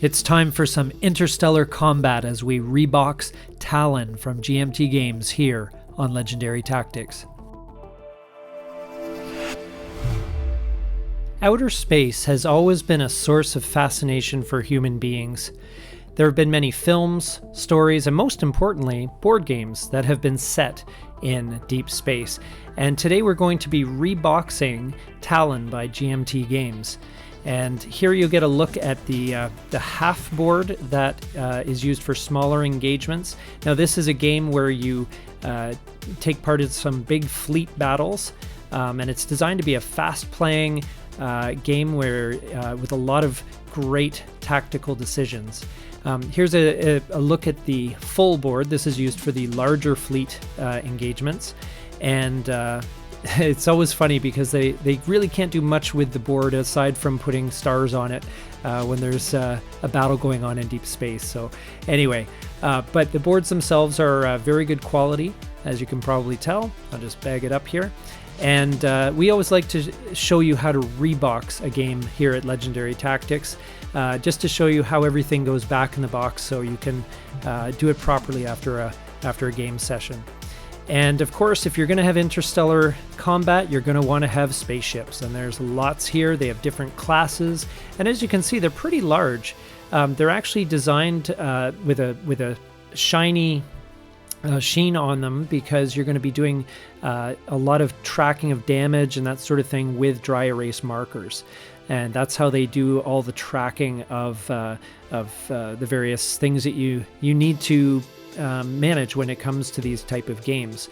It's time for some interstellar combat as we rebox Talon from GMT Games here on Legendary Tactics. Outer space has always been a source of fascination for human beings. There have been many films, stories, and most importantly, board games that have been set in deep space. And today we're going to be reboxing Talon by GMT Games. And here you'll get a look at the half board that is used for smaller engagements. Now this is a game where you take part in some big fleet battles, and it's designed to be a fast-playing game where with a lot of great tactical decisions. Here's a look at the full board. This is used for the larger fleet engagements, and it's always funny because they really can't do much with the board aside from putting stars on it when there's a battle going on in deep space. So anyway, but the boards themselves are very good quality, as you can probably tell. I'll just bag it up here. And we always like to show you how to rebox a game here at Legendary Tactics, just to show you how everything goes back in the box so you can do it properly after a game session. And of course, if you're going to have interstellar combat, you're going to want to have spaceships. And there's lots here. They have different classes. And as you can see, they're pretty large. They're actually designed with a shiny sheen on them because you're going to be doing a lot of tracking of damage and that sort of thing with dry erase markers. And that's how they do all the tracking of the various things that you need to manage when it comes to these type of games.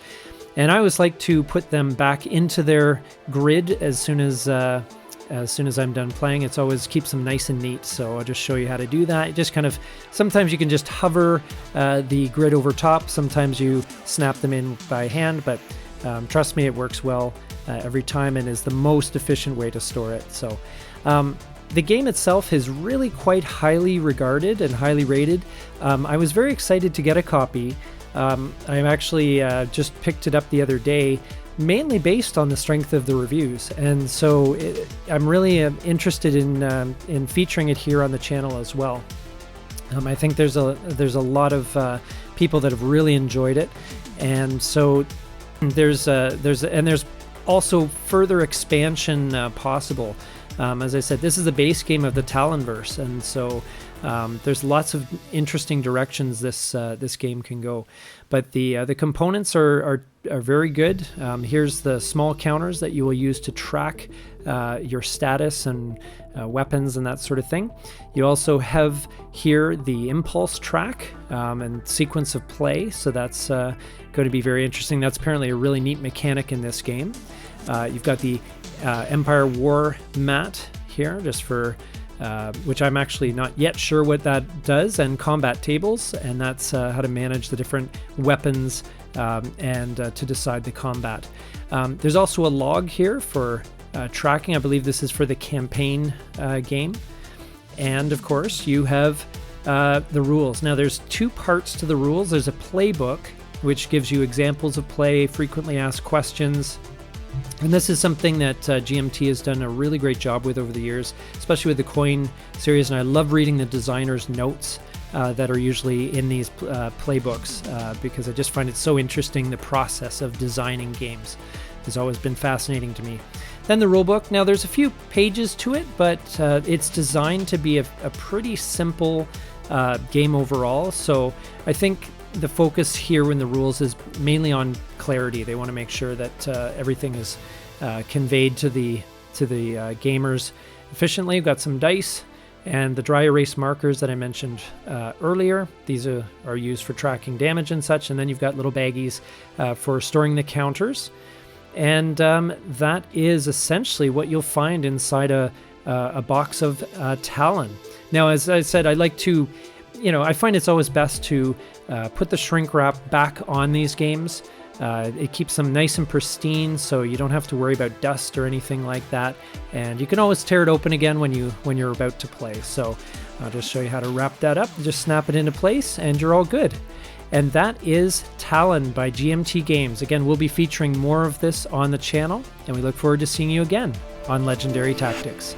And I always like to put them back into their grid as soon as I'm done playing. It's always keeps them nice and neat. So I'll just show you how to do that. Just kind of, sometimes you can just hover the grid over top. Sometimes you snap them in by hand, but trust me, it works well every time and is the most efficient way to store it. So the game itself is really quite highly regarded and highly rated. I was very excited to get a copy. I actually just picked it up the other day, mainly based on the strength of the reviews, and so I'm really interested in featuring it here on the channel as well. I think there's a lot of people that have really enjoyed it, and so there's also further expansion possible. As I said, this is the base game of the Talonverse, and so there's lots of interesting directions this game can go. But the components are very good. Here's the small counters that you will use to track your status and weapons and that sort of thing. You also have here the impulse track and sequence of play, so that's going to be very interesting. That's apparently a really neat mechanic in this game. You've got the Empire War mat here, just for which I'm actually not yet sure what that does, and combat tables, and that's how to manage the different weapons and to decide the combat. There's also a log here for tracking. I believe this is for the campaign game. And of course, you have the rules. Now there's two parts to the rules. There's a playbook, which gives you examples of play, frequently asked questions. And this is something that GMT has done a really great job with over the years, especially with the coin series. And I love reading the designer's notes that are usually in these playbooks because I just find it so interesting. The process of designing games has always been fascinating to me. Then the rulebook. Now there's a few pages to it, but it's designed to be a pretty simple game overall. So I think the focus here in the rules is mainly on clarity. They want to make sure that everything is conveyed to the gamers efficiently. We've got some dice and the dry erase markers that I mentioned earlier. These are used for tracking damage and such. And then you've got little baggies for storing the counters. And that is essentially what you'll find inside a box of Talon. Now, as I said, I like to, I find it's always best to put the shrink wrap back on these games. It keeps them nice and pristine, so you don't have to worry about dust or anything like that. And you can always tear it open again when you're about to play. So I'll just show you how to wrap that up. Just snap it into place, and you're all good. And that is Talon by GMT Games. Again, we'll be featuring more of this on the channel, and we look forward to seeing you again on Legendary Tactics.